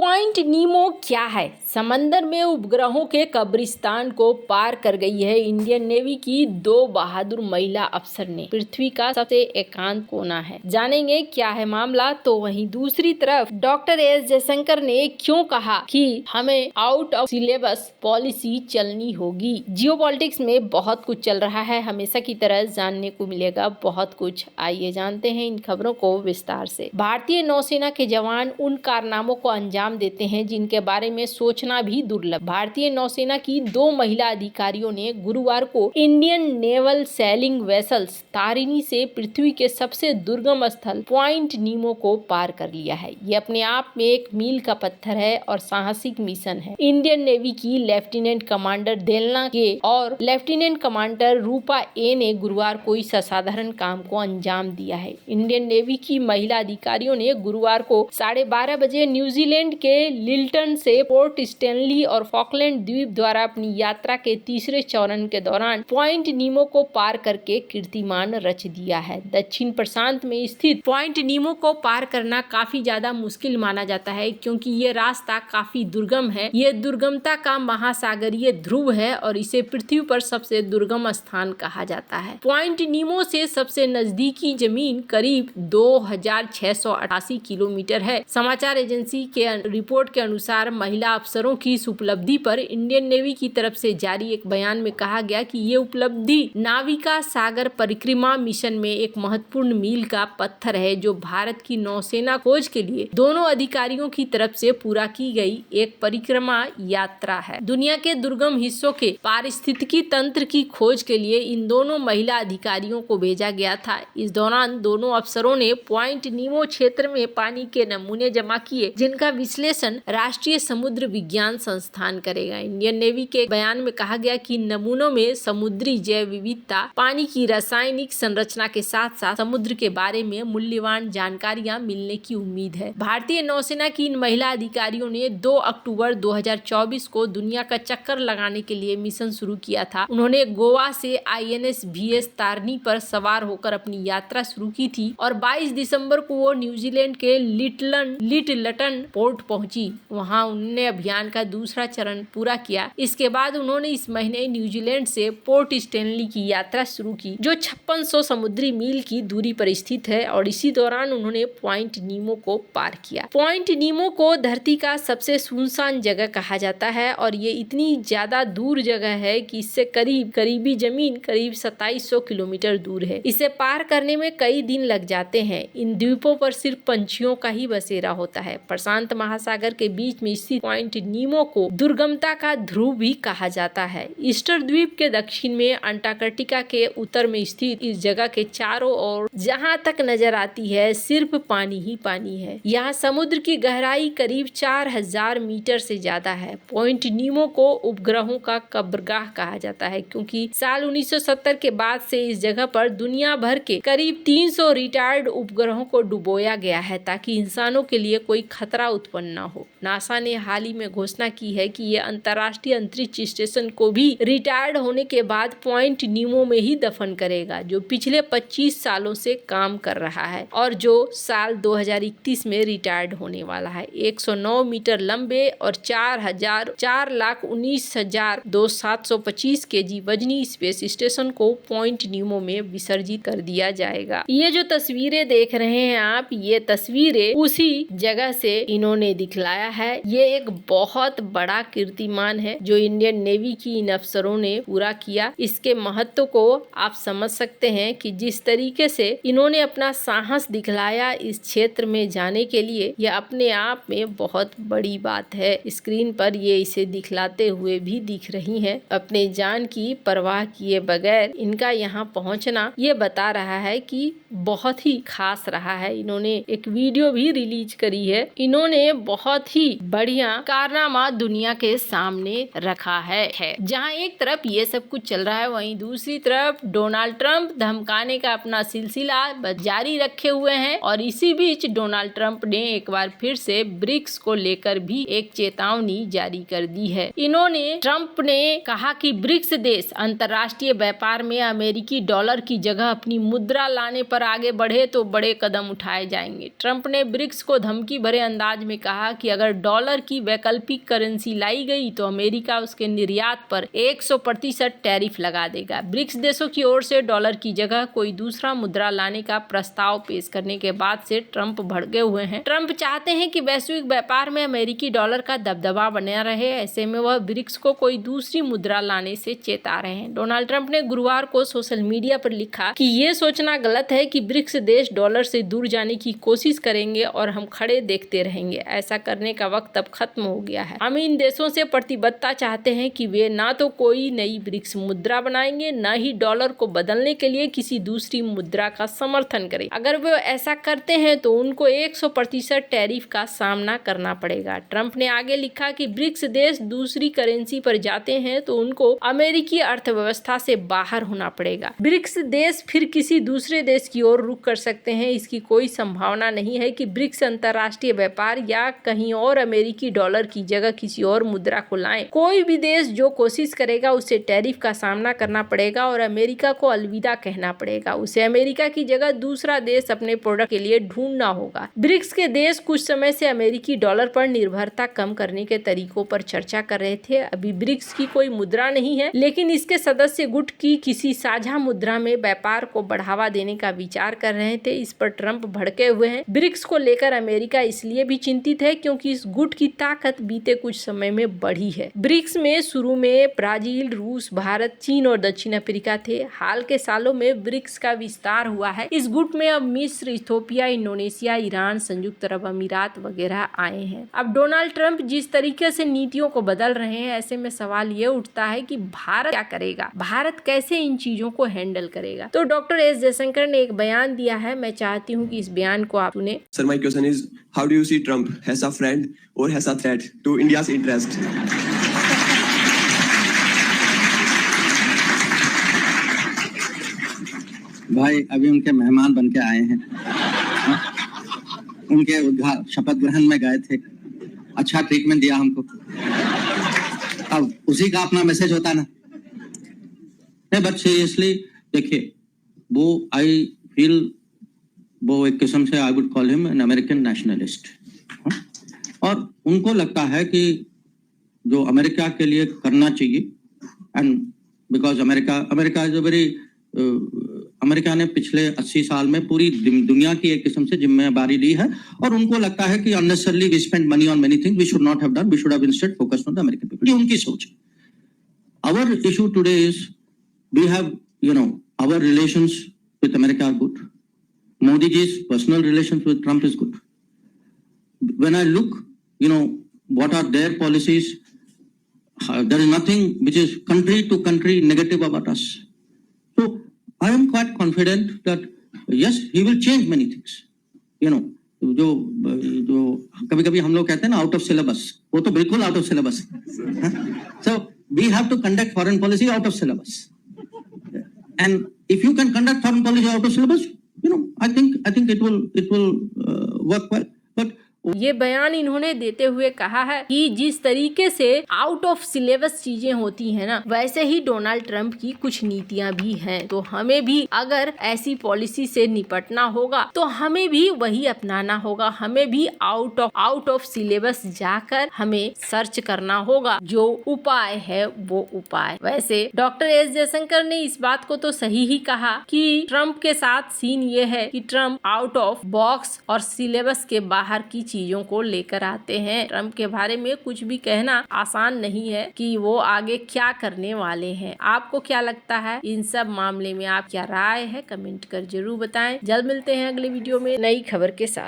Point नीमो क्या है? समंदर में उपग्रहों के कब्रिस्तान को पार कर गई है इंडियन नेवी की दो बहादुर महिला अफसर ने। पृथ्वी का सबसे एकांत कोना है, जानेंगे क्या है मामला। तो वहीं दूसरी तरफ डॉक्टर एस जयशंकर ने क्यों कहा कि हमें आउट ऑफ सिलेबस पॉलिसी चलनी होगी। जियोपॉलिटिक्स में बहुत कुछ चल रहा है, हमेशा की तरह जानने को मिलेगा बहुत कुछ। आइए जानते हैं इन खबरों को विस्तार से। भारतीय नौसेना के जवान उन कारनामों को अंजाम देते हैं जिनके बारे में सोचना भी दुर्लभ। भारतीय नौसेना की दो महिला अधिकारियों ने गुरुवार को Indian naval selling vessels Tarini से पृथ्वी के सबसे दुर्गम स्थल पॉइंट नीमो को पार कर लिया है। ये अपने आप में एक मील का पत्थर है और साहसिक मिशन है। इंडियन नेवी की लेफ्टिनेंट कमांडर देलना के और लेफ्टिनेंट कमांडर रूपा ए ने गुरुवार को इस असाधारण काम को अंजाम दिया है। इंडियन नेवी की महिला अधिकारियों ने गुरुवार को 12:30 बजे न्यूजीलैंड के लिल्टन से पोर्ट स्टैनली और फॉकलैंड द्वीप द्वारा अपनी यात्रा के तीसरे चरण के दौरान पॉइंट नीमो को पार करके कीर्तिमान रच दिया है। दक्षिण प्रशांत में स्थित पॉइंट नीमो को पार करना काफी ज्यादा मुश्किल माना जाता है क्योंकि ये रास्ता काफी दुर्गम है। ये दुर्गमता का महासागरीय ध्रुव है और इसे पृथ्वी पर सबसे दुर्गम स्थान कहा जाता है। पॉइंट नीमो से सबसे नजदीकी जमीन करीब 2688 किलोमीटर है। समाचार एजेंसी के रिपोर्ट के अनुसार महिला अफसरों की इस उपलब्धि पर इंडियन नेवी की तरफ से जारी एक बयान में कहा गया कि ये उपलब्धि नाविका सागर परिक्रमा मिशन में एक महत्वपूर्ण मील का पत्थर है जो भारत की नौसेना खोज के लिए दोनों अधिकारियों की तरफ से पूरा की गई एक परिक्रमा यात्रा है। दुनिया के दुर्गम हिस्सों के पारिस्थितिकी तंत्र की खोज के लिए इन दोनों महिला अधिकारियों को भेजा गया था। इस दौरान दोनों अफसरों ने पॉइंट नीमो क्षेत्र में पानी के नमूने जमा किए जिनका विश्लेषण राष्ट्रीय समुद्र विज्ञान संस्थान करेगा। इंडियन नेवी के बयान में कहा गया कि नमूनों में समुद्री जैव विविधता, पानी की रासायनिक संरचना के साथ साथ समुद्र के बारे में मूल्यवान जानकारियां मिलने की उम्मीद है। भारतीय नौसेना की इन महिला अधिकारियों ने 2 अक्टूबर 2024 को दुनिया का चक्कर लगाने के लिए मिशन शुरू किया था। उन्होंने गोवा से INS VS तारिणी पर सवार होकर अपनी यात्रा शुरू की थी और 22 दिसंबर को वो न्यूजीलैंड के लिटलटन पोर्ट पहुंची। वहां उन्होंने अभियान का दूसरा चरण पूरा किया। इसके बाद उन्होंने इस महीने न्यूजीलैंड से पोर्ट स्टैनली की यात्रा शुरू की जो 5600 समुद्री मील की दूरी पर स्थित है और इसी दौरान उन्होंने पॉइंट नीमो को पार किया। पॉइंट नीमो को धरती का सबसे सुनसान जगह कहा जाता है और ये इतनी ज्यादा दूर जगह है कि इससे करीबी जमीन करीब 2700 किलोमीटर दूर है। इसे पार करने में कई दिन लग जाते हैं। इन द्वीपों पर सिर्फ पंछियों का ही बसेरा होता है। प्रशांत महासागर के बीच में स्थित पॉइंट नीमो को दुर्गमता का ध्रुव भी कहा जाता है। ईस्टर द्वीप के दक्षिण में अंटार्कटिका के उत्तर में स्थित इस जगह के चारों ओर जहां तक नजर आती है सिर्फ पानी ही पानी है। यहाँ समुद्र की गहराई करीब 4000 मीटर से ज्यादा है। पॉइंट नीमो को उपग्रहों का कब्रगाह कहा जाता है क्योंकि साल 1970 के बाद से इस जगह पर दुनिया भर के करीब 300 रिटायर्ड उपग्रहों को डुबोया गया है ताकि इंसानों के लिए कोई खतरा उत्पन्न न हो। नासा ने हाल ही में घोषणा की है कि ये अंतर्राष्ट्रीय अंतरिक्ष स्टेशन को भी रिटायर्ड होने के बाद पॉइंट नीमो में ही दफन करेगा जो पिछले 25 सालों से काम कर रहा है और जो साल 2031 में रिटायर्ड होने वाला है। 109 मीटर लंबे और 4,19,725 kg वजनी स्पेस स्टेशन को पॉइंट नीमो में विसर्जित कर दिया जाएगा। ये जो तस्वीरें देख रहे हैं आप, ये तस्वीरें उसी जगह से इन्होंने दिखलाया है। ये एक बहुत बड़ा कीर्तिमान है जो इंडियन नेवी की इन अफसरों ने पूरा किया। इसके महत्व को आप समझ सकते हैं कि जिस तरीके से इन्होंने अपना साहस दिखलाया इस क्षेत्र में जाने के लिए, यह अपने आप में बहुत बड़ी बात है। स्क्रीन पर ये इसे दिखलाते हुए भी दिख रही हैं। अपने जान की परवाह किए बगैर इनका यहाँ पहुँचना ये बता रहा है कि बहुत ही खास रहा है। इन्होंने एक वीडियो भी रिलीज करी है। इन्होंने बहुत ही बढ़िया कारनामा दुनिया के सामने रखा है। जहाँ एक तरफ ये सब कुछ चल रहा है, वहीं दूसरी तरफ डोनाल्ड ट्रंप धमकाने का अपना सिलसिला जारी रखे हुए हैं और इसी बीच डोनाल्ड ट्रंप ने एक बार फिर से ब्रिक्स को लेकर भी एक चेतावनी जारी कर दी है। ट्रंप ने कहा कि ब्रिक्स देश अंतर्राष्ट्रीय व्यापार में अमेरिकी डॉलर की जगह अपनी मुद्रा लाने पर आगे बढ़े तो बड़े कदम उठाए जाएंगे। ट्रंप ने ब्रिक्स को धमकी भरे अंदाज में कहा कहा कि अगर डॉलर की वैकल्पिक करेंसी लाई गई तो अमेरिका उसके निर्यात पर 100% टैरिफ लगा देगा। ब्रिक्स देशों की ओर से डॉलर की जगह कोई दूसरा मुद्रा लाने का प्रस्ताव पेश करने के बाद से ट्रंप भड़के हुए हैं। ट्रंप चाहते हैं कि वैश्विक व्यापार में अमेरिकी डॉलर का दबदबा बना रहे, ऐसे में वह ब्रिक्स को कोई दूसरी मुद्रा लाने से चेता रहे हैं। डोनाल्ड ट्रंप ने गुरुवार को सोशल मीडिया पर लिखा कि ये सोचना गलत है कि ब्रिक्स देश डॉलर से दूर जाने की कोशिश करेंगे और हम खड़े देखते रहेंगे। ऐसा करने का वक्त अब खत्म हो गया है। हम इन देशों से प्रतिबद्धता चाहते हैं कि वे ना तो कोई नई ब्रिक्स मुद्रा बनाएंगे, न ही डॉलर को बदलने के लिए किसी दूसरी मुद्रा का समर्थन करें। अगर वे ऐसा करते हैं तो उनको 100% टैरिफ का सामना करना पड़ेगा। ट्रंप ने आगे लिखा कि ब्रिक्स देश दूसरी करेंसी पर जाते हैं तो उनको अमेरिकी अर्थव्यवस्था से बाहर होना पड़ेगा। ब्रिक्स देश फिर किसी दूसरे देश की ओर रुख कर सकते हैं। इसकी कोई संभावना नहीं है कि ब्रिक्स अंतर्राष्ट्रीय व्यापार या कहीं और अमेरिकी डॉलर की जगह किसी और मुद्रा को लाएं। कोई भी देश जो कोशिश करेगा उसे टैरिफ का सामना करना पड़ेगा और अमेरिका को अलविदा कहना पड़ेगा। उसे अमेरिका की जगह दूसरा देश अपने प्रोडक्ट के लिए ढूंढना होगा। ब्रिक्स के देश कुछ समय से अमेरिकी डॉलर पर निर्भरता कम करने के तरीकों पर चर्चा कर रहे थे। अभी ब्रिक्स की कोई मुद्रा नहीं है, लेकिन इसके सदस्य गुट की किसी साझा मुद्रा में व्यापार को बढ़ावा देने का विचार कर रहे थे। इस पर ट्रंप भड़के हुए हैं। ब्रिक्स को लेकर अमेरिका इसलिए भी चिंतित है क्योंकि इस गुट की ताकत बीते कुछ समय में बढ़ी है। ब्रिक्स में शुरू में ब्राजील, रूस, भारत, चीन और दक्षिण अफ्रीका थे। हाल के सालों में ब्रिक्स का विस्तार हुआ है। इस गुट में अब मिस्र, इथोपिया, इंडोनेशिया, ईरान, संयुक्त अरब अमीरात वगैरह आए हैं। अब डोनाल्ड ट्रंप जिस तरीके से नीतियों को बदल रहे हैं, ऐसे में सवाल ये उठता है कि भारत क्या करेगा, भारत कैसे इन चीजों को हैंडल करेगा। तो डॉक्टर एस जयशंकर ने एक बयान दिया है, मैं चाहती हूँ कि इस बयान को आप सुने। Sir, my question is how do you see Trump as a friend और as a threat to India's interest? भाई अभी उनके मेहमान बन के आए हैं। उनके शपथ ग्रहण में गए थे, अच्छा ट्रीटमेंट दिया हमको। अब उसी का अपना मैसेज होता ना। नहीं, बट सीरियसली देखिए, वो आई फील वो एक किस्म से I would call him an American nationalist. और उनको लगता है कि जो अमेरिका के लिए करना चाहिए, and because America is a very America ने पिछले 80 साल में पूरी दुनिया की एक किस्म से जिम्मेदारी ली है, और उनको लगता है कि unnecessarily we spend money on many things we should not have done, we should have instead focused on the American people. ये उनकी सोच है। Our issue today is we have our relations with America are good. Modi ji's personal relations with Trump is good. When I look, what are their policies, there is nothing which is country to country negative about us. So I am quite confident that yes, he will change many things. जो कभी-कभी हम लोग कहते हैं ना out of syllabus, वो तो बिल्कुल आउट ऑफ सिलेबस है। So we have to conduct foreign policy out of syllabus. And if you can conduct foreign policy out of syllabus, I think it will work well. But ये बयान इन्होंने देते हुए कहा है कि जिस तरीके से आउट ऑफ सिलेबस चीजें होती हैं ना, वैसे ही डोनाल्ड ट्रंप की कुछ नीतियां भी हैं। तो हमें भी अगर ऐसी पॉलिसी से निपटना होगा तो हमें भी वही अपनाना होगा। हमें भी आउट ऑफ सिलेबस जाकर हमें सर्च करना होगा। जो उपाय है वो उपाय। वैसे डॉक्टर एस जयशंकर ने इस बात को तो सही ही कहा कि ट्रंप के साथ सीन ये है कि ट्रंप आउट ऑफ बॉक्स और सिलेबस के बाहर की चीजों को लेकर आते हैं। ट्रंप के बारे में कुछ भी कहना आसान नहीं है कि वो आगे क्या करने वाले हैं। आपको क्या लगता है इन सब मामले में, आप क्या राय है, कमेंट कर जरूर बताएं। जल्द मिलते हैं अगले वीडियो में नई खबर के साथ।